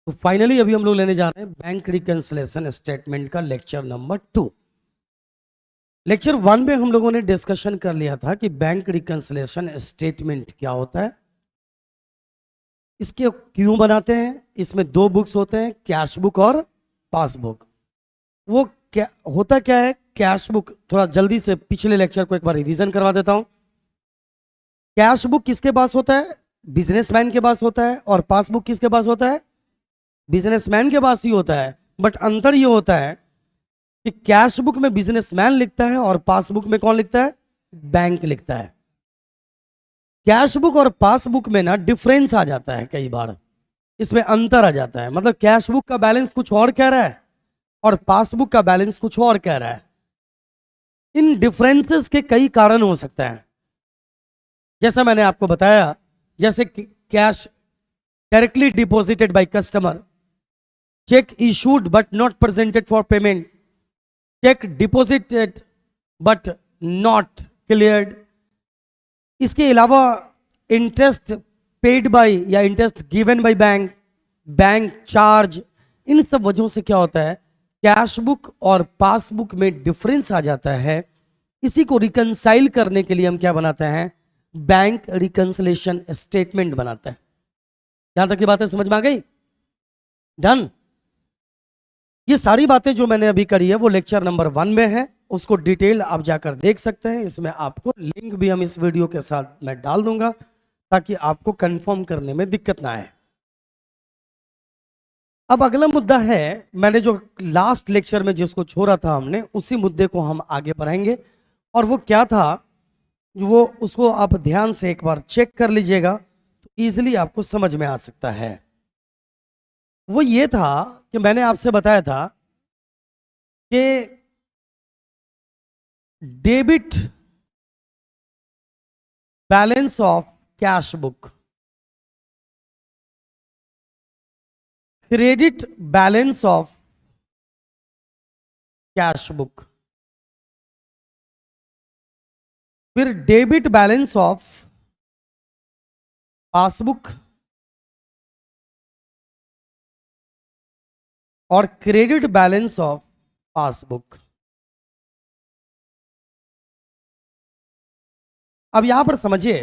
तो फाइनली अभी हम लोग लेने जा रहे हैं बैंक रिकंसिलिएशन स्टेटमेंट का लेक्चर नंबर 2। लेक्चर 1 में हम लोगों ने डिस्कशन कर लिया था कि बैंक रिकंसिलिएशन स्टेटमेंट क्या होता है, इसके क्यों बनाते हैं। इसमें दो बुक्स होते हैं, कैश बुक और पासबुक। वो क्या होता क्या है कैश बुक, थोड़ा जल्दी से पिछले लेक्चर को एक बार रिवीजन करवा देता हूं। कैश बुक किसके पास होता है? बिजनेसमैन के पास होता है। और पासबुक किसके पास होता है? बिजनेसमैन के पास ही होता है। बट अंतर ये होता है कि कैश बुक में बिजनेसमैन लिखता है और पासबुक में कौन लिखता है? बैंक लिखता है। कैश बुक और पासबुक में ना डिफरेंस आ जाता है, कई बार इसमें अंतर आ जाता है। मतलब कैश बुक का बैलेंस कुछ और कह रहा है और पासबुक का बैलेंस कुछ और कह रहा है। इन डिफरेंसेस के कई कारण हो सकते हैं। जैसा मैंने आपको बताया, जैसे cash directly deposited by customer, cheque issued but not presented for payment, cheque deposited but not cleared. इसके अलावा इंटरेस्ट पेड बाय या interest given by bank, bank charge. इन सब वजहों से क्या होता है, कैश बुक और पासबुक में डिफरेंस आ जाता है। इसी को रिकंसाइल करने के लिए हम क्या बनाते हैं? बैंक रिकंसिलिएशन स्टेटमेंट बनाते हैं। यहां तक की बातें समझ में आ गई? डन। ये सारी बातें जो मैंने अभी करी है वो लेक्चर नंबर 1 में है, उसको डिटेल आप जाकर देख सकते हैं। इसमें आपको लिंक भी हम इस वीडियो के साथ मैं डाल दूंगा ताकि आपको कंफर्म करने में दिक्कत ना आए। अब अगला मुद्दा है, मैंने जो लास्ट लेक्चर में जिसको छोड़ा था हमने, उसी मुद्दे को हम आगे बढ़ाएंगे। और वो क्या था, वो उसको आप ध्यान से एक बार चेक कर लीजिएगा तो इजीली आपको समझ में आ सकता है। वो ये था कि मैंने आपसे बताया था कि debit balance of cash book, credit balance of cash book, फिर डेबिट बैलेंस ऑफ पासबुक और क्रेडिट बैलेंस ऑफ पासबुक। अब यहां पर समझिए,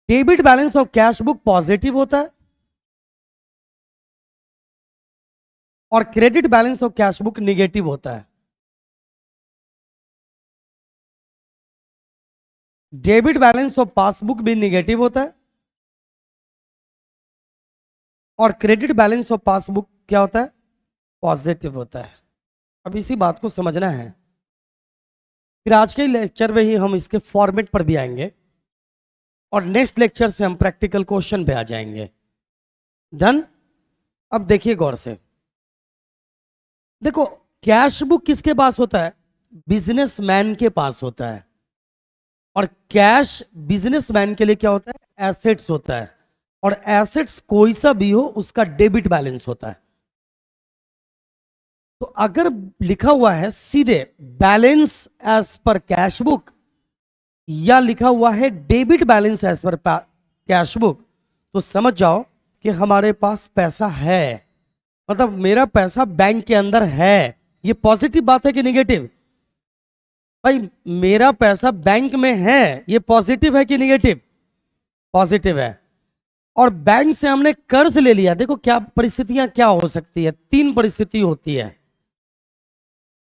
debit balance of cash book positive होता है और credit balance of cash book negative होता है। डेबिट बैलेंस ऑफ पासबुक भी निगेटिव होता है और क्रेडिट बैलेंस ऑफ पासबुक क्या होता है? पॉजिटिव होता है। अब इसी बात को समझना है। फिर आज के लेक्चर में ही हम इसके फॉर्मेट पर भी आएंगे और नेक्स्ट लेक्चर से हम प्रैक्टिकल क्वेश्चन पे आ जाएंगे। डन। अब देखिए गौर से, देखो कैश बुक किसके पास होता है? बिजनेसमैन के पास होता है। और कैश बिजनेसमैन के लिए क्या होता है? एसेट्स होता है। और एसेट्स कोई सा भी हो उसका डेबिट बैलेंस होता है। तो अगर लिखा हुआ है सीधे balance as per cash book या लिखा हुआ है debit balance as per cash book, तो समझ जाओ कि हमारे पास पैसा है, मतलब मेरा पैसा बैंक के अंदर है। ये पॉजिटिव बात है कि निगेटिव? भाई मेरा पैसा बैंक में है, ये पॉजिटिव है कि निगेटिव? पॉजिटिव है। और बैंक से हमने कर्ज ले लिया। देखो क्या परिस्थितियां क्या हो सकती है, 3 परिस्थिति होती है।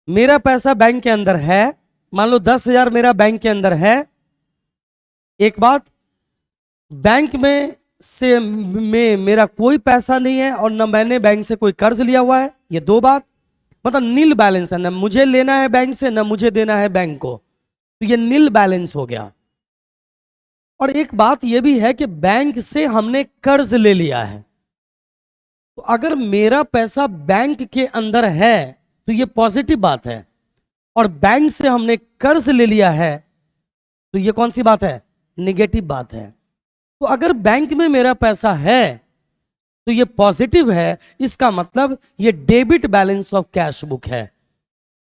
मेरा पैसा बैंक के अंदर है, मान लो 10,000 मेरा बैंक के अंदर है। एक बात, बैंक में मेरा कोई पैसा नहीं है और न मैंने बैंक से कोई कर्ज लिया हुआ है। ये 2 बात, मतलब नील बैलेंस है, ना मुझे लेना है बैंक से ना मुझे देना है बैंक को, तो ये नील बैलेंस हो गया। और एक बात ये भी है कि बैंक से हमने कर्ज ले लिया है। तो अगर मेरा पैसा बैंक के अंदर है तो ये पॉजिटिव बात है, और बैंक से हमने कर्ज ले लिया है तो ये कौन सी बात है? निगेटिव बात है। तो अगर बैंक में मेरा पैसा है तो ये पॉजिटिव है, इसका मतलब ये debit balance of cash book है।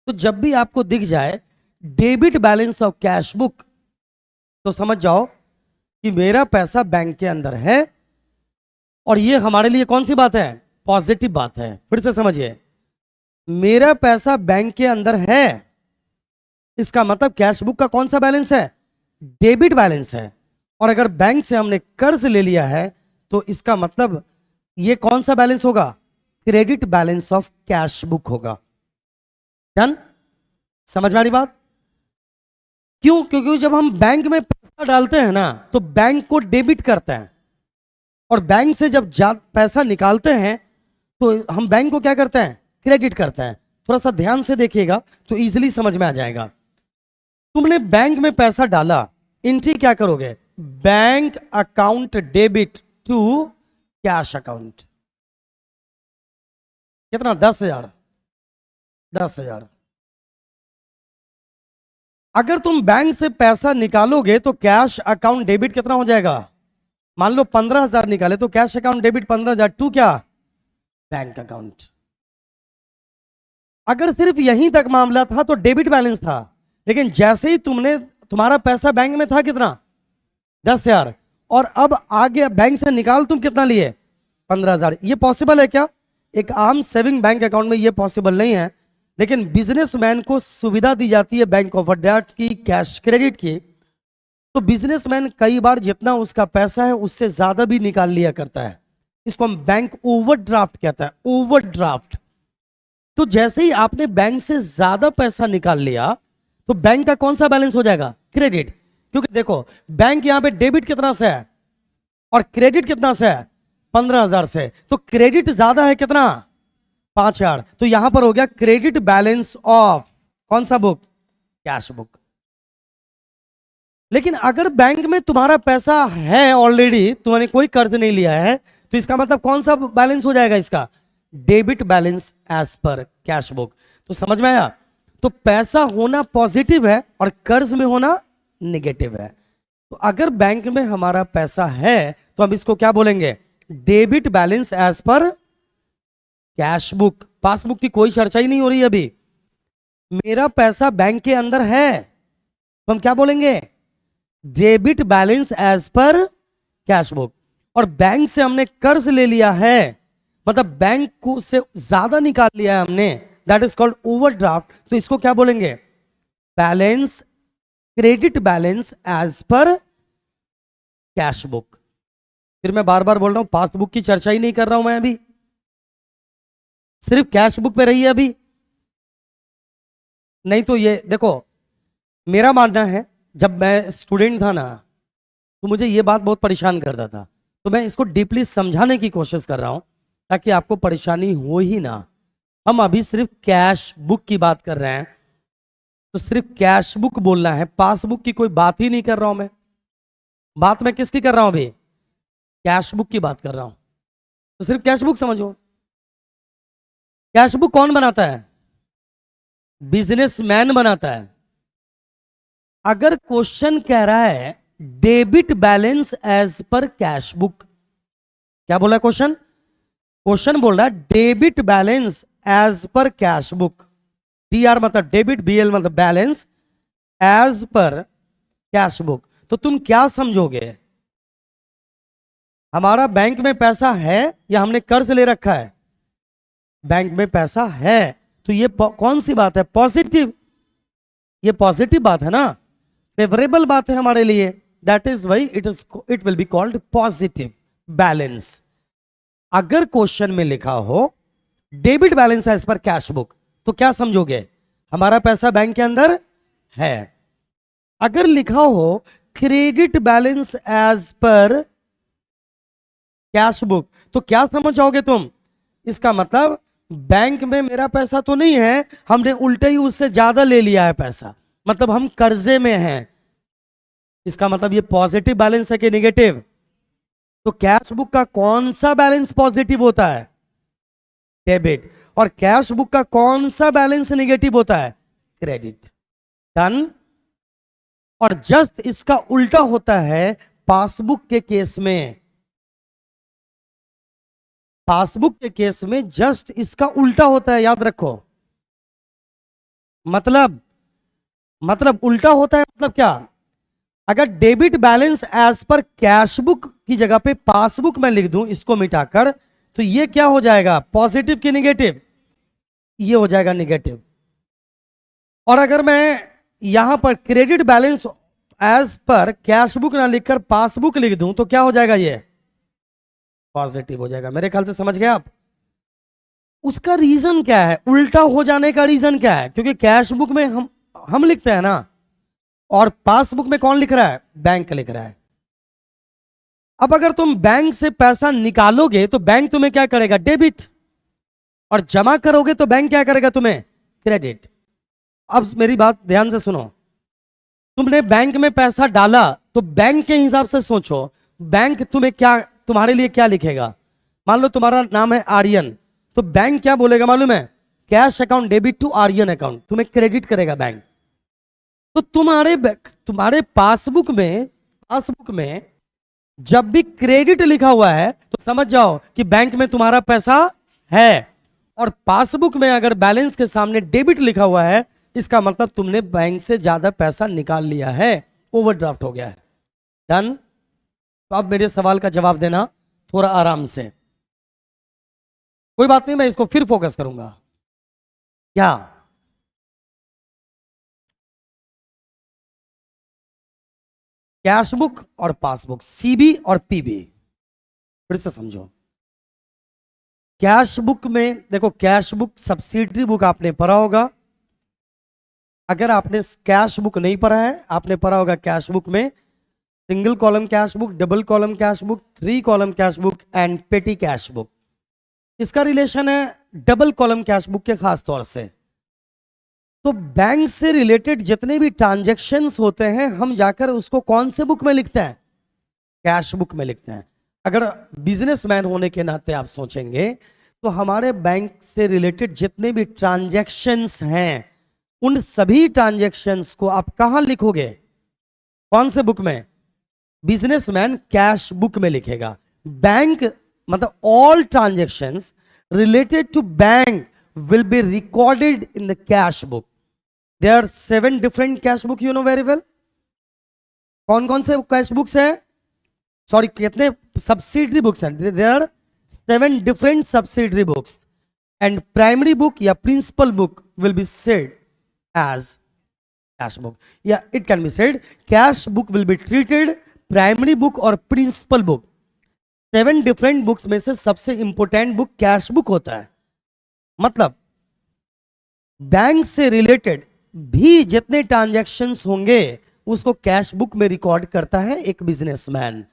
तो जब भी आपको दिख जाए debit balance of cash book तो समझ जाओ कि मेरा पैसा बैंक के अंदर है और ये हमारे लिए कौन सी बात है? पॉजिटिव बात है। फिर से समझिए, मेरा पैसा बैंक के अंदर है, इसका मतलब कैश बुक का कौन सा बैलेंस है? डेबिट बैलेंस है। और अगर बैंक से हमने कर्ज ले लिया है तो इसका मतलब ये कौन सा बैलेंस होगा? Credit balance of cash book होगा। डन? समझ में आ रही बात? क्यों? क्योंकि जब हम बैंक में पैसा डालते हैं ना तो बैंक को डेबिट करते हैं, और बैंक से जब पैसा निकालते हैं तो हम बैंक को क्या करते हैं? क्रेडिट करते हैं। थोड़ा सा ध्यान से देखिएगा तो इजीली समझ में आ जाएगा। तुमने बैंक में पैसा डाला, एंट्री क्या करोगे? Bank account debit to cash account. कितना? 10,000। 10,000। अगर तुम बैंक से पैसा निकालोगे तो कैश अकाउंट डेबिट कितना हो जाएगा? मान लो 15,000 निकाले तो कैश अकाउंट डेबिट 15,000 टू क्या? Bank account. अगर सिर्फ यहीं तक मामला था तो डेबिट बैलेंस था, लेकिन जैसे ही तुम्हारा पैसा बैंक में था कितना? 10,000, और अब आगे बैंक से निकाल तुम कितना लिए? 15,000। ये पॉसिबल है क्या? एक आम सेविंग बैंक अकाउंट में ये पॉसिबल नहीं है, लेकिन बिजनेसमैन को सुविधा दी जाती है बैंक ओवरड्राफ्ट की, कैश क्रेडिट की। तो बिजनेसमैन कई बार जितना उसका पैसा है उससे ज्यादा भी निकाल लिया करता है। इसको हम बैंक ओवरड्राफ्ट कहता है, ओवरड्राफ्ट। तो जैसे ही आपने बैंक से ज्यादा पैसा निकाल लिया तो बैंक का कौन सा बैलेंस हो जाएगा? क्रेडिट। क्योंकि देखो, बैंक यहां पे डेबिट कितना से है और क्रेडिट कितना से है? 15,000 से। तो क्रेडिट ज्यादा है कितना? 5,000। तो यहां पर हो गया क्रेडिट बैलेंस ऑफ कौन सा बुक? Cash book. लेकिन अगर बैंक में तुम्हारा पैसा है ऑलरेडी, तुमने कोई कर्ज नहीं लिया है, तो इसका मतलब कौन सा बैलेंस हो जाएगा इसका? Debit balance as per cash book. तो समझ में आया? तो पैसा होना पॉजिटिव है और कर्ज में होना नेगेटिव है। तो अगर बैंक में हमारा पैसा है तो हम इसको क्या बोलेंगे? Debit balance as per cash book. Passbook की कोई चर्चा ही नहीं हो रही अभी। मेरा पैसा बैंक के अंदर है तो हम क्या बोलेंगे? Debit balance as per cash book. और बैंक से हमने कर्ज ले लिया है, मतलब बैंक को से ज्यादा निकाल लिया है हमने, दैट इज कॉल्ड ओवरड्राफ्ट। तो इसको क्या बोलेंगे? Balance, credit balance as per cash book. फिर मैं बार बार बोल रहा हूं, पासबुक की चर्चा ही नहीं कर रहा हूं मैं अभी, सिर्फ कैश बुक पे रही है अभी। नहीं तो ये देखो, मेरा मानना है जब मैं स्टूडेंट था ना तो मुझे ये बात बहुत परेशान करता था, तो मैं इसको डीपली समझाने की कोशिश कर रहा हूं ताकि आपको परेशानी हो ही ना। हम अभी सिर्फ कैश बुक की बात कर रहे हैं, तो सिर्फ कैश बुक बोलना है, पासबुक की कोई बात ही नहीं कर रहा हूं मैं। बात मैं किसकी कर रहा हूं अभी? कैश बुक की बात कर रहा हूं। तो सिर्फ कैश बुक समझो। कैश बुक कौन बनाता है? बिजनेसमैन बनाता है। अगर क्वेश्चन कह रहा है debit balance as per cash book, क्या बोला क्वेश्चन? क्वेश्चन बोल रहा है debit balance as per cash book. DR मतलब डेबिट, बीएल मतलब balance, as per cash book. तो तुम क्या समझोगे? हमारा बैंक में पैसा है या हमने कर्ज ले रखा है? बैंक में पैसा है, तो ये कौन सी बात है? पॉजिटिव। ये पॉजिटिव बात है ना, फेवरेबल बात है हमारे लिए। That is why it will be called positive balance. अगर क्वेश्चन में लिखा हो debit balance as per cash book, तो क्या समझोगे? हमारा पैसा बैंक के अंदर है। अगर लिखा हो credit balance as per cash book, तो क्या समझ जाओगे तुम? इसका मतलब बैंक में मेरा पैसा तो नहीं है, हमने उल्टे ही उससे ज्यादा ले लिया है पैसा, मतलब हम कर्जे में हैं। इसका मतलब ये पॉजिटिव बैलेंस है कि नेगेटिव? तो कैश बुक का कौन सा बैलेंस पॉजिटिव होता है? डेबिट। और कैश बुक का कौन सा बैलेंस नेगेटिव होता है? क्रेडिट। डन? और जस्ट इसका उल्टा होता है पासबुक के केस में। पासबुक के केस में जस्ट इसका उल्टा होता है, याद रखो। मतलब उल्टा होता है मतलब क्या? अगर debit balance as per cash book की जगह पे पासबुक में लिख दूं इसको मिटाकर, तो ये क्या हो जाएगा, पॉजिटिव की निगेटिव, ये हो जाएगा निगेटिव। और अगर मैं यहां पर credit balance as per cash book ना लिखकर पासबुक लिख दूं तो क्या हो जाएगा, ये पॉजिटिव हो जाएगा। मेरे ख्याल से समझ गए आप। उसका रीजन क्या है, उल्टा हो जाने का रीजन क्या है, क्योंकि कैश बुक में हम लिखते हैं ना, और पासबुक में कौन लिख रहा है, बैंक लिख रहा है। अब अगर तुम बैंक से पैसा निकालोगे तो बैंक तुम्हें क्या करेगा, डेबिट, और जमा करोगे तो बैंक क्या करेगा, तुम्हें क्रेडिट। अब मेरी बात ध्यान से सुनो, तुमने बैंक में पैसा डाला तो बैंक के हिसाब से सोचो, बैंक तुम्हें क्या, तुम्हारे लिए क्या लिखेगा। मान लो तुम्हारा नाम है आर्यन, तो बैंक क्या बोलेगा मालूम है, cash account debit to Aryan account, तुम्हें क्रेडिट करेगा बैंक। तो तुम्हारे पासबुक में जब भी क्रेडिट लिखा हुआ है तो समझ जाओ कि बैंक में तुम्हारा पैसा है, और पासबुक में अगर बैलेंस के सामने डेबिट लिखा हुआ है इसका मतलब तुमने बैंक से ज्यादा पैसा निकाल लिया है, ओवरड्राफ्ट हो गया है। डन। तो अब मेरे सवाल का जवाब देना थोड़ा आराम से, कोई बात नहीं, मैं इसको फिर फोकस करूंगा। क्या कैश बुक और पासबुक, सीबी और पीबी, फिर से समझो। कैश बुक में देखो, कैश बुक सब्सिडरी बुक आपने पढ़ा होगा। अगर आपने कैश बुक नहीं पढ़ा है, आपने पढ़ा होगा कैश बुक में single column cash book, double column cash book, 3 column cash book and पेटी कैश बुक। इसका रिलेशन है डबल कॉलम कैश बुक के खास तौर से। तो बैंक से रिलेटेड जितने भी ट्रांजैक्शंस होते हैं हम जाकर उसको कौन से बुक में लिखते हैं, कैश बुक में लिखते हैं। अगर बिजनेसमैन होने के नाते आप सोचेंगे तो हमारे बैंक से रिलेटेड जितने भी ट्रांजैक्शंस हैं उन सभी ट्रांजैक्शंस को आप कहां लिखोगे, कौन से बुक में, बिजनेसमैन कैश बुक में लिखेगा। बैंक मतलब all transactions related to bank will be recorded in the cash book. There are 7 different cash book, you know very well. कौन कौन से कैश बुक्स हैं, सॉरी कितने सब्सिडरी बुक्स हैं, there are 7 different subsidiary books and primary book या principal book will be said as cash book. Yeah, it can be said cash book will be treated primary book और principal book। 7 different books में से सबसे important book cash book होता है। मतलब bank से related भी जितने ट्रांजैक्शंस होंगे उसको कैश बुक में रिकॉर्ड करता है एक बिजनेसमैन।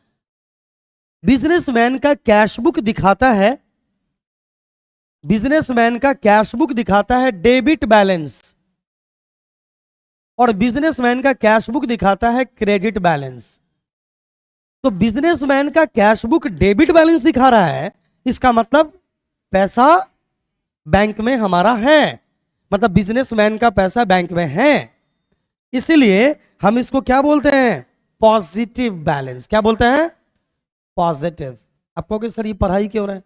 बिजनेसमैन का कैश बुक दिखाता है, बिजनेसमैन का कैश बुक दिखाता है डेबिट बैलेंस, और बिजनेसमैन का कैश बुक दिखाता है क्रेडिट बैलेंस। तो बिजनेसमैन का कैश बुक डेबिट बैलेंस दिखा रहा है, इसका मतलब पैसा बैंक में हमारा है, मतलब बिजनेसमैन का पैसा बैंक में है। इसीलिए हम इसको क्या बोलते हैं, पॉजिटिव बैलेंस। क्या बोलते हैं, पॉजिटिव। आप कहोगे सर ये पढ़ाई क्यों रहा है,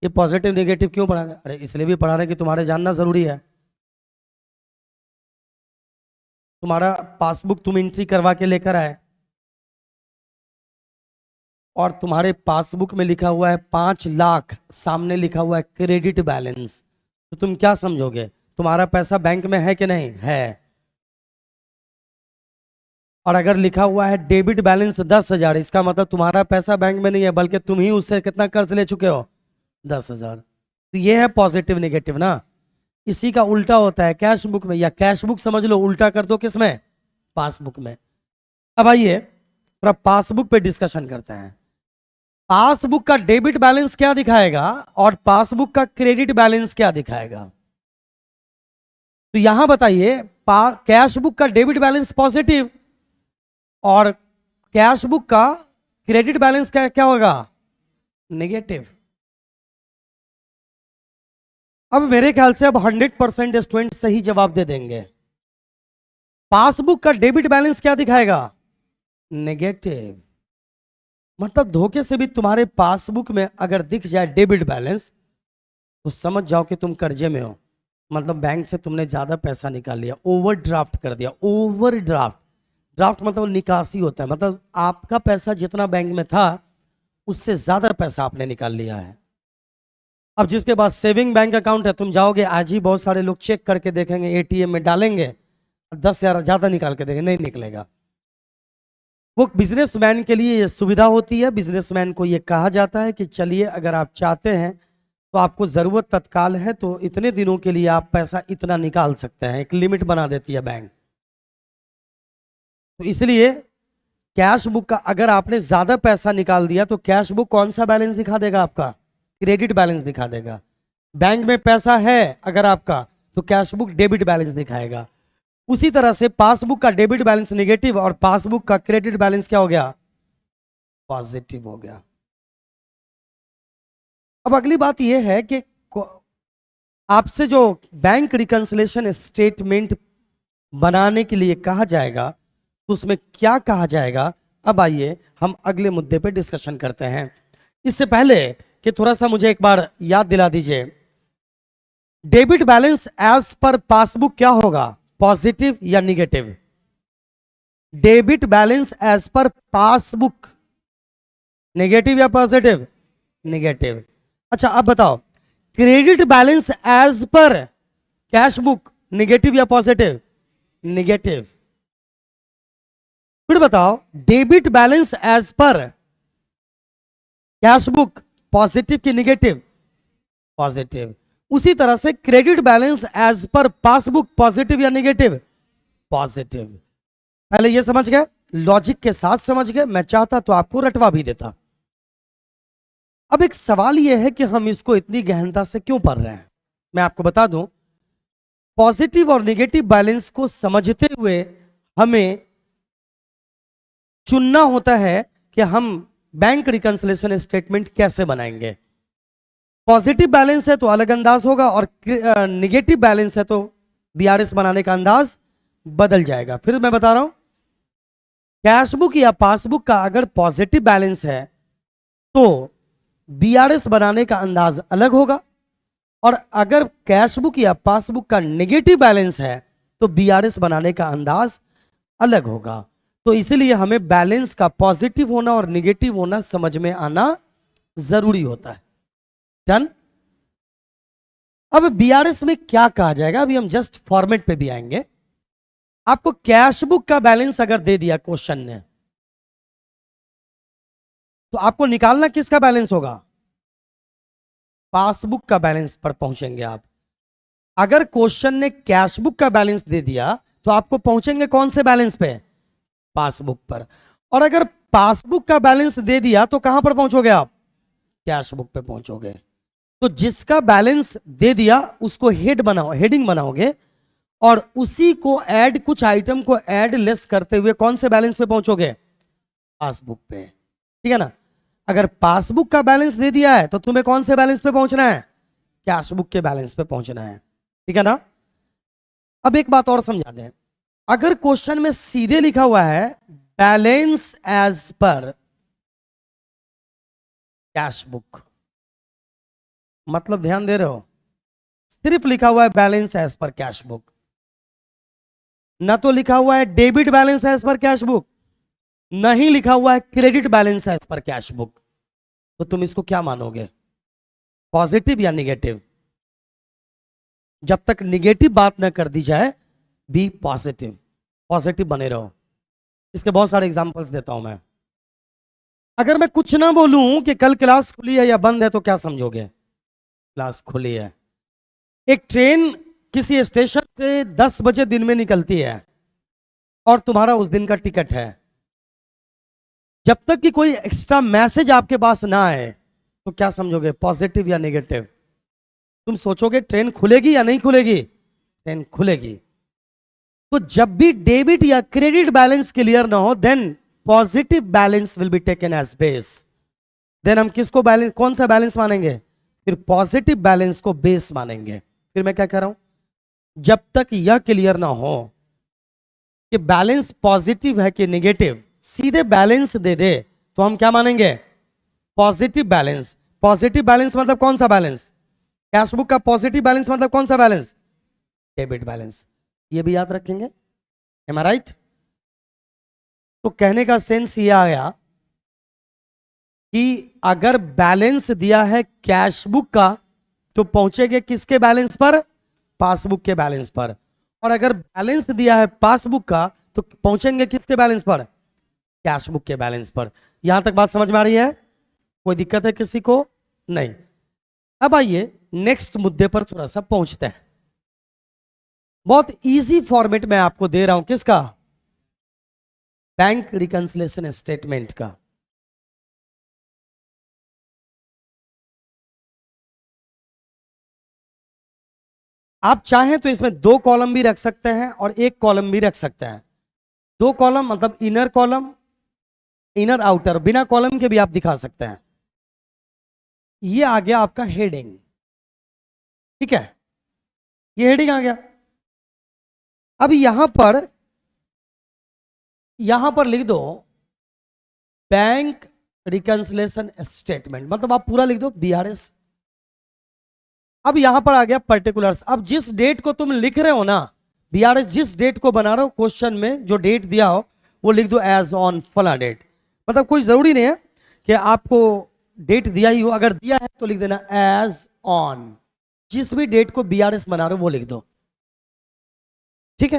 ये पॉजिटिव नेगेटिव क्यों पढ़ा रहे हैं? अरे इसलिए भी पढ़ा रहे हैं कि तुम्हारे जानना जरूरी है। तुम्हारा पासबुक तुम एंट्री करवा के लेकर आए और तुम्हारे पासबुक में लिखा हुआ है 5 लाख, सामने लिखा हुआ है क्रेडिट बैलेंस, तो तुम क्या समझोगे, तुम्हारा पैसा बैंक में है कि नहीं है। और अगर लिखा हुआ है डेबिट बैलेंस 10,000, इसका मतलब तुम्हारा पैसा बैंक में नहीं है बल्कि तुम ही उससे कितना कर्ज ले चुके हो, 10,000। तो ये है पॉजिटिव नेगेटिव ना। इसी का उल्टा होता है कैश बुक में, या कैश बुक समझ लो उल्टा कर दो किसमें, पासबुक में। अब आइए थोड़ा पासबुक पे डिस्कशन करते हैं। पासबुक का डेबिट बैलेंस क्या दिखाएगा और पासबुक का क्रेडिट बैलेंस क्या दिखाएगा। तो यहां बताइए, कैश बुक का डेबिट बैलेंस पॉजिटिव और कैश बुक का क्रेडिट बैलेंस क्या होगा, नेगेटिव। अब मेरे ख्याल से अब 100% स्टूडेंट सही जवाब दे देंगे। पासबुक का डेबिट बैलेंस क्या दिखाएगा, नेगेटिव। मतलब धोखे से भी तुम्हारे पासबुक में अगर दिख जाए डेबिट बैलेंस तो समझ जाओ कि तुम कर्जे में हो, मतलब बैंक से तुमने ज्यादा पैसा निकाल लिया, ओवरड्राफ्ट कर दिया। ओवरड्राफ्ट, ड्राफ्ट मतलब निकासी होता है, मतलब आपका पैसा जितना बैंक में था उससे ज्यादा पैसा आपने निकाल लिया है। अब जिसके पास सेविंग बैंक अकाउंट है, तुम जाओगे आज ही, बहुत सारे लोग चेक करके देखेंगे, एटीएम में डालेंगे, 10,000 ज्यादा निकाल के देंगे, नहीं निकलेगा। वो बिजनेसमैन के लिए ये सुविधा होती है। बिजनेसमैन को ये कहा जाता है कि चलिए अगर आप चाहते हैं तो आपको जरूरत तत्काल है तो इतने दिनों के लिए आप पैसा इतना निकाल सकते हैं, एक लिमिट बना देती है बैंक। तो इसलिए कैश बुक का अगर आपने ज्यादा पैसा निकाल दिया तो कैश बुक कौन सा बैलेंस दिखा देगा? आपका क्रेडिट बैलेंस दिखा देगा। बैंक में पैसा है अगर आपका, तो कैश बुक डेबिट बैलेंस दिखाएगा। उसी तरह से पासबुक का डेबिट बैलेंस नेगेटिव और पासबुक का क्रेडिट बैलेंस क्या हो गया? पॉजिटिव हो गया। अब अगली बात यह है कि आपसे जो बैंक रिकंसिलेशन स्टेटमेंट बनाने के लिए कहा जाएगा तो उसमें क्या कहा जाएगा? अब आइए हम अगले मुद्दे पे डिस्कशन करते हैं। इससे पहले कि थोड़ा सा मुझे एक बार याद दिला दीजिए, debit balance as per passbook क्या होगा? पॉजिटिव या negative? Debit balance as per passbook negative या पॉजिटिव? निगेटिव। अच्छा अब बताओ, credit balance as per cash book negative या पॉजिटिव? निगेटिव। फिर बताओ, debit balance as per cash book positive की निगेटिव? पॉजिटिव। उसी तरह से credit balance as per passbook positive या निगेटिव? पॉजिटिव। पहले ये समझ गए, लॉजिक के साथ समझ गए। मैं चाहता तो आपको रटवा भी देता। अब एक सवाल यह है कि हम इसको इतनी गहनता से क्यों पढ़ रहे हैं। मैं आपको बता दूं, पॉजिटिव और निगेटिव बैलेंस को समझते हुए हमें चुनना होता है कि हम बैंक रिकंसिलेशन स्टेटमेंट कैसे बनाएंगे। पॉजिटिव बैलेंस है तो अलग अंदाज होगा और निगेटिव बैलेंस है तो बीआरएस बनाने का अंदाज बदल जाएगा। फिर मैं बता रहा हूं, कैश बुक या पासबुक का अगर पॉजिटिव बैलेंस है तो बीआरएस बनाने का अंदाज अलग होगा, और अगर कैश बुक या पासबुक का नेगेटिव बैलेंस है तो बीआरएस बनाने का अंदाज अलग होगा। तो इसीलिए हमें बैलेंस का पॉजिटिव होना और नेगेटिव होना समझ में आना जरूरी होता है। डन। अब बीआरएस में क्या कहा जाएगा, अभी हम जस्ट फॉर्मेट पे भी आएंगे। आपको कैश बुक का बैलेंस अगर दे दिया क्वेश्चन ने, तो आपको निकालना किसका बैलेंस होगा? पासबुक का बैलेंस पर पहुंचेंगे आप। अगर क्वेश्चन ने कैश बुक का बैलेंस दे दिया तो आपको पहुंचेंगे कौन से बैलेंस पे? पासबुक पर। और अगर पासबुक का बैलेंस दे दिया तो कहां पर पहुंचोगे आप? कैश बुक पे पहुंचोगे। तो जिसका बैलेंस दे दिया उसको हेड बनाओ, हेडिंग बनाओगे, और उसी को ऐड, कुछ आइटम को ऐड लेस करते हुए कौन से बैलेंस पे पहुंचोगे? पासबुक पे। ठीक है ना। अगर पासबुक का बैलेंस दे दिया है तो तुम्हें कौन से बैलेंस पे पहुंचना है? कैश बुक के बैलेंस पे पहुंचना है। ठीक है ना। अब एक बात और समझा दें, अगर क्वेश्चन में सीधे लिखा हुआ है balance as per cash book, मतलब ध्यान दे रहे हो, सिर्फ लिखा हुआ है balance as per cash book, ना तो लिखा हुआ है debit balance as per cash book, नहीं लिखा हुआ है credit balance as per cash book, तो तुम इसको क्या मानोगे? पॉजिटिव या निगेटिव? जब तक निगेटिव बात ना कर दी जाए, बी पॉजिटिव, पॉजिटिव बने रहो। इसके बहुत सारे एग्जांपल्स देता हूं मैं। अगर मैं कुछ ना बोलूं कि कल क्लास खुली है या बंद है तो क्या समझोगे? क्लास खुली है। एक ट्रेन किसी स्टेशन से 10 बजे दिन में निकलती है और तुम्हारा उस दिन का टिकट है। जब तक कि कोई एक्स्ट्रा मैसेज आपके पास ना आए तो क्या समझोगे, पॉजिटिव या नेगेटिव? तुम सोचोगे ट्रेन खुलेगी या नहीं खुलेगी? ट्रेन खुलेगी। तो जब भी डेबिट या क्रेडिट बैलेंस क्लियर ना हो, then positive balance will be taken as base. Then हम किसको बैलेंस, कौन सा बैलेंस मानेंगे? फिर पॉजिटिव बैलेंस को बेस मानेंगे। फिर मैं क्या कह रहा हूं, जब तक यह क्लियर ना हो कि बैलेंस पॉजिटिव है कि नेगेटिव, सीधे बैलेंस दे दे तो हम क्या मानेंगे? Positive balance. पॉजिटिव बैलेंस मतलब कौन सा बैलेंस? कैश बुक का पॉजिटिव बैलेंस मतलब कौन सा बैलेंस? Debit balance. ये भी याद रखेंगे। एम आई राइट? तो कहने का सेंस ये आया कि अगर बैलेंस दिया है कैश बुक का तो पहुंचेंगे किसके बैलेंस पर? पासबुक के बैलेंस पर। और अगर बैलेंस दिया है पासबुक का तो पहुंचेंगे किसके बैलेंस पर? कैश बुक के बैलेंस पर। यहां तक बात समझ में आ रही है? कोई दिक्कत है किसी को? नहीं। अब आइए नेक्स्ट मुद्दे पर थोड़ा सा पहुंचते हैं। बहुत इजी फॉर्मेट में आपको दे रहा हूं, किसका? बैंक रिकंसिलिएशन स्टेटमेंट का। आप चाहें तो इसमें 2 कॉलम भी रख सकते हैं और 1 कॉलम भी रख सकते हैं। 2 कॉलम मतलब इनर कॉलम, इनर आउटर, बिना कॉलम के भी आप दिखा सकते हैं। ये आ गया आपका हेडिंग, ठीक है, ये हेडिंग आ गया। अब यहां पर लिख दो बैंक रिकंसिलिएशन स्टेटमेंट, मतलब आप पूरा लिख दो बीआरएस। अब यहां पर आ गया पर्टिकुलर्स। अब जिस डेट को तुम लिख रहे हो ना बीआरएस, जिस डेट को बना रहे हो, क्वेश्चन में जो डेट दिया हो वो लिख दो एज ऑन फला डेट। मतलब कोई जरूरी नहीं है कि आपको डेट दिया ही हो, अगर दिया है तो लिख देना एज ऑन। जिस भी डेट को बीआरएस बना रहे हो वो लिख दो, ठीक है।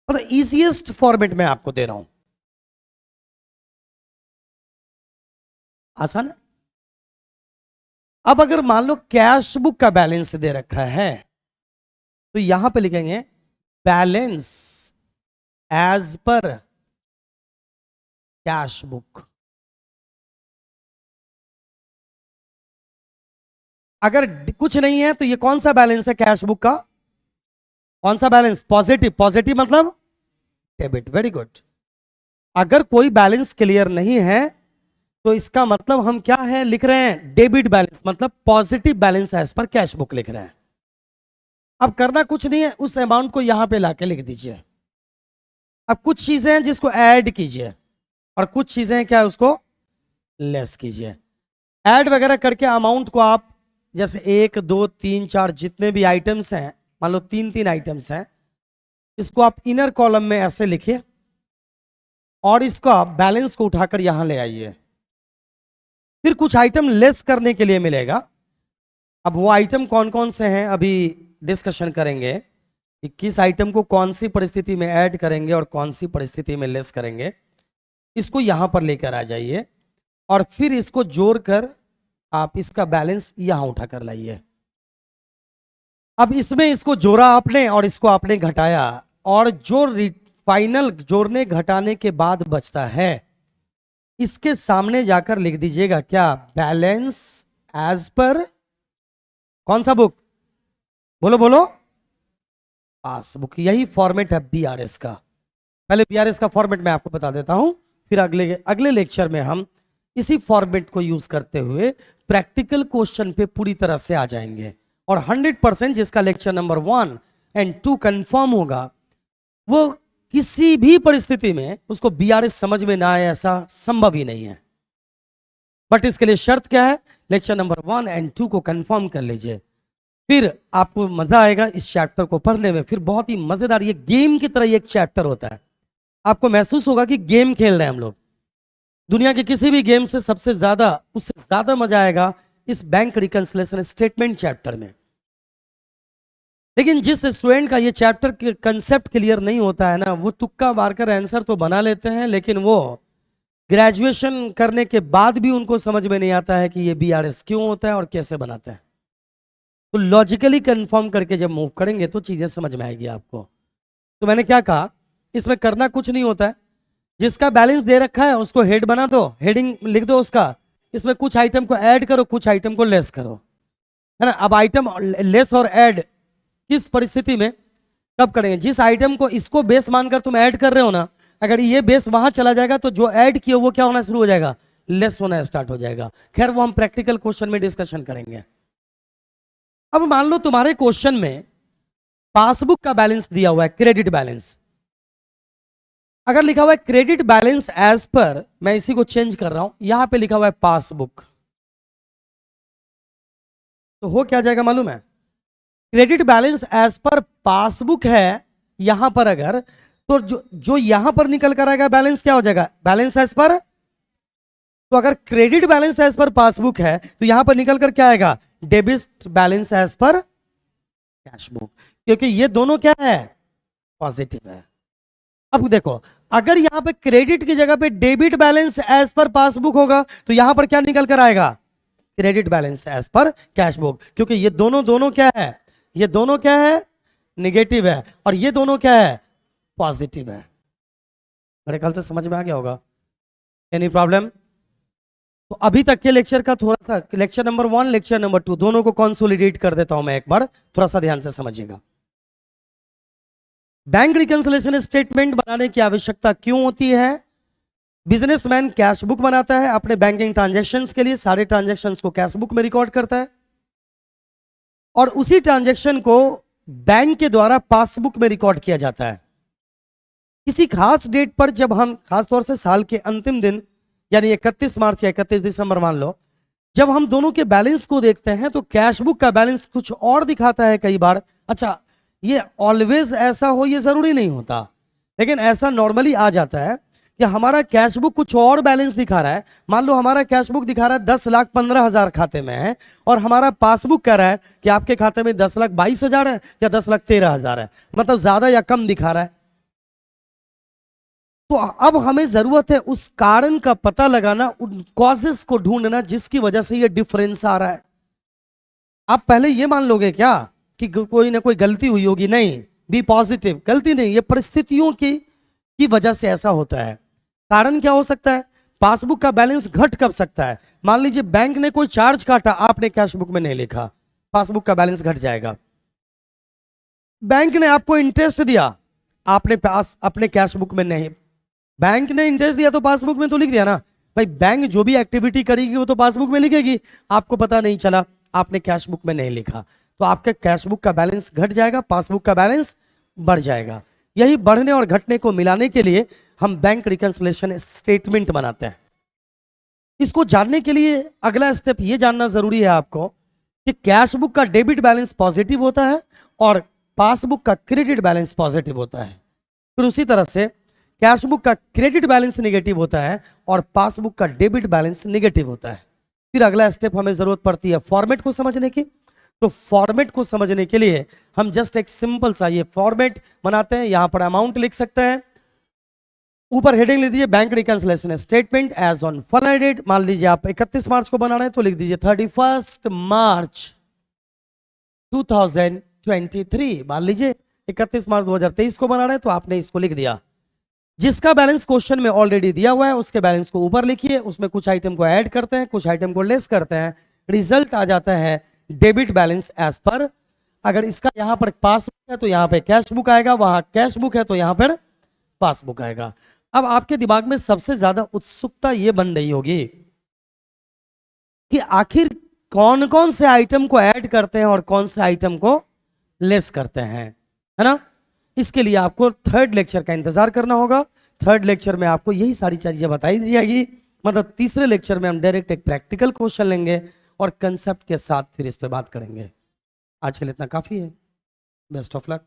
मतलब इजीएस्ट फॉर्मेट में आपको दे रहा हूं, आसान है। अब अगर मान लो कैश बुक का बैलेंस दे रखा है तो यहां पे लिखेंगे balance as per cash book. अगर कुछ नहीं है तो ये कौन सा बैलेंस है कैश बुक का? कौन सा बैलेंस? पॉजिटिव। पॉजिटिव मतलब डेबिट, वेरी गुड। अगर कोई बैलेंस क्लियर नहीं है तो इसका मतलब हम क्या है लिख रहे हैं? डेबिट बैलेंस, मतलब positive balance as per cash book लिख रहे हैं। अब करना कुछ नहीं है, उस अमाउंट को यहां पे लाके लिख दीजिए। अब कुछ चीजें हैं जिसको ऐड कीजिए और कुछ चीजें हैं क्या उसको लेस कीजिए। ऐड वगैरह करके अमाउंट को आप जैसे 1 2 3 4 जितने भी आइटम्स हैं, मान लो 3 आइटम्स हैं, इसको आप इनर कॉलम में ऐसे लिखिए और इसको आप बैलेंस को उठाकर यहां ले आइए। फिर कुछ आइटम लेस करने के लिए मिलेगा। अब वो आइटम कौन कौन से हैं अभी डिस्कशन करेंगे कि किस आइटम को कौन सी परिस्थिति में ऐड करेंगे और कौन सी परिस्थिति में लेस करेंगे। इसको यहां पर लेकर आ जाइए और फिर इसको जोड़कर आप इसका बैलेंस यहां उठाकर लाइए। अब इसमें इसको जोड़ा आपने और इसको आपने घटाया, और जो फाइनल जोड़ने घटाने के बाद बचता है इसके सामने जाकर लिख दीजिएगा क्या? बैलेंस एज पर कौन सा बुक? बोलो बोलो, पासबुक। यही फॉर्मेट है बीआरएस का। पहले बीआरएस का फॉर्मेट मैं आपको बता देता हूं, फिर अगले लेक्चर में हम इसी फॉर्मेट को यूज करते हुए प्रैक्टिकल क्वेश्चन पे पूरी तरह से आ जाएंगे। और 100% जिसका लेक्चर नंबर 1 और 2 कंफर्म होगा वो किसी भी परिस्थिति में उसको बीआरएस समझ में ना आए ऐसा संभव ही नहीं है। बट इसके लिए शर्त क्या है? लेक्चर नंबर 1 और 2 को कंफर्म कर लीजिए, फिर आपको मजा आएगा इस चैप्टर को पढ़ने में। फिर बहुत ही मजेदार, ये गेम की तरह एक चैप्टर होता है। आपको महसूस होगा कि गेम खेल रहे हैं हम लोग। दुनिया के किसी भी गेम से सबसे ज्यादा, उससे ज्यादा मजा आएगा इस बैंक रिकंसिलिएशन स्टेटमेंट चैप्टर में। लेकिन जिस स्टूडेंट का ये चैप्टर के कंसेप्ट क्लियर नहीं होता है ना, वो तुक्का मारकर आंसर तो बना लेते हैं, लेकिन वो ग्रेजुएशन करने के बाद भी उनको समझ में नहीं आता है कि ये बीआरएस क्यों होता है और कैसे बनाते हैं। तो लॉजिकली कंफर्म करके जब मूव करेंगे तो चीजें समझ में आएगी आपको। तो मैंने क्या कहा, इसमें करना कुछ नहीं होता है। जिसका बैलेंस दे रखा है उसको हेड बना दो, हेडिंग लिख दो उसका, इसमें कुछ आइटम को ऐड करो, कुछ आइटम को लेस करो, है ना। अब आइटम लेस और ऐड किस परिस्थिति में कब करेंगे? जिस आइटम को इसको बेस मानकर तुम ऐड कर रहे हो ना, अगर ये बेस वहां चला जाएगा तो जो ऐड किया वो क्या होना शुरू हो जाएगा? लेस होना स्टार्ट हो जाएगा। खैर वो हम प्रैक्टिकल क्वेश्चन में डिस्कशन करेंगे। अब मान लो तुम्हारे क्वेश्चन में पासबुक का बैलेंस दिया हुआ है, क्रेडिट बैलेंस। अगर लिखा हुआ है क्रेडिट बैलेंस एज पर, मैं इसी को चेंज कर रहा हूं, यहां पे लिखा हुआ है पासबुक, तो हो क्या जाएगा मालूम है? Credit balance as per passbook है यहां पर, अगर तो जो यहां पर निकल कर आएगा बैलेंस क्या हो जाएगा? Balance as per. तो अगर credit balance as per passbook है तो यहां पर निकल कर क्या आएगा, debit balance as per cash book, क्योंकि ये दोनों क्या है, पॉजिटिव है। अब देखो, अगर यहां पे क्रेडिट की जगह पे debit balance as per passbook होगा तो यहां पर क्या निकल कर आएगा, credit balance as per cash book, क्योंकि ये दोनों क्या है, ये दोनों क्या है, निगेटिव है, और ये दोनों क्या है, पॉजिटिव है। मेरे ख्याल से समझ में आ गया होगा, एनी प्रॉब्लम? तो अभी तक के लेक्चर का थोड़ा सा, लेक्चर नंबर 1 लेक्चर नंबर 2 दोनों को कंसोलिडेट कर देता हूं मैं एक बार, थोड़ा सा ध्यान से समझिएगा। बैंक रिकंसिलिएशन स्टेटमेंट बनाने की आवश्यकता क्यों होती है? बिजनेसमैन कैश बुक बनाता है अपने बैंकिंग ट्रांजैक्शंस के लिए, सारे ट्रांजैक्शंस को कैश बुक में रिकॉर्ड करता है, और उसी ट्रांजैक्शन को बैंक के द्वारा पासबुक में रिकॉर्ड किया जाता है। किसी खास डेट पर जब हम, खास तौर से साल के अंतिम दिन यानी 31 मार्च या 31 दिसंबर मान लो, जब हम दोनों के बैलेंस को देखते हैं तो कैश बुक का बैलेंस कुछ और दिखाता है कई बार। अच्छा, ये ऑलवेज ऐसा हो ये जरूरी नहीं होता, लेकिन ऐसा नॉर्मली आ जाता है कि हमारा कैश बुक कुछ और बैलेंस दिखा रहा है। मान लो हमारा कैश बुक दिखा रहा है 10,15,000 खाते में है, और हमारा पासबुक कह रहा है कि आपके खाते में 10,22,000 है या 10,13,000 है, मतलब ज्यादा या कम दिखा रहा है। तो अब हमें जरूरत है उस कारण का पता लगाना, उन कॉजेस को ढूंढना जिसकी वजह से ये डिफरेंस आ रहा है। आप पहले ये मान लोगे क्या कि कोई ना कोई गलती हुई होगी? नहीं, बी पॉजिटिव, गलती नहीं, ये परिस्थितियों की वजह से ऐसा होता है। कारण क्या हो सकता है? पासबुक का बैलेंस घट कब सकता है? मान लीजिए बैंक ने कोई चार्ज काटा, आपने कैश बुक में नहीं लिखा, पासबुक का बैलेंस घट जाएगा। बैंक ने आपको इंटरेस्ट दिया, आपने पास अपने कैश बुक में नहीं, बैंक ने इंटरेस्ट दिया तो पासबुक में तो लिख दिया ना भाई, बैंक जो भी एक्टिविटी करेगी वो तो पासबुक में लिखेगी, आपको पता नहीं चला, आपने कैश बुक में नहीं लिखा, तो आपके कैश बुक का बैलेंस घट जाएगा, पासबुक का बैलेंस बढ़ जाएगा। यही बढ़ने और घटने को मिलाने के लिए हम बैंक रिकंसिलिएशन स्टेटमेंट बनाते हैं। इसको जानने के लिए अगला स्टेप ये जानना जरूरी है आपको कि कैश बुक का डेबिट बैलेंस पॉजिटिव होता है और पासबुक का क्रेडिट बैलेंस पॉजिटिव होता है। फिर उसी तरह से कैश बुक का क्रेडिट बैलेंस नेगेटिव होता है और पासबुक का डेबिट बैलेंस नेगेटिव होता है। फिर अगला स्टेप हमें जरूरत पड़ती है फॉर्मेट को समझने की। तो फॉर्मेट को समझने के लिए हम जस्ट एक सिंपल सा ये फॉर्मेट बनाते हैं। यहां पर अमाउंट लिख सकते हैं, ऊपर हेडिंग लिख दीजिए bank reconciliation statement as on फलाना डेट। मान लीजिए आप 31 मार्च को बना रहे हैं तो लिख दीजिए 31 मार्च 2023। मान लीजिए 31 मार्च 2023 को बना रहे हैं तो आपने इसको लिख दिया। जिसका बैलेंस क्वेश्चन में ऑलरेडी दिया हुआ है उसके बैलेंस को ऊपर लिखिए, उसमें कुछ आइटम को ऐड करते हैं, कुछ आइटम को लेस करते हैं, रिजल्ट आ जाता है डेबिट बैलेंस एज पर। अगर इसका यहां पर पासबुक है तो यहां पे कैश बुक आएगा, वहां कैश बुक है तो यहां पर पासबुक आएगा। अब आपके दिमाग में सबसे ज्यादा उत्सुकता यह बन रही होगी कि आखिर कौन कौन से आइटम को ऐड करते हैं और कौन से आइटम को लेस करते हैं, है ना? इसके लिए आपको थर्ड लेक्चर का इंतजार करना होगा। थर्ड लेक्चर में आपको यही सारी चीजें बताई दी जाएगी। मतलब तीसरे लेक्चर में हम डायरेक्ट एक प्रैक्टिकल क्वेश्चन लेंगे और कंसेप्ट के साथ फिर इस पे बात करेंगे। आज के लिए इतना काफी है। Best of luck.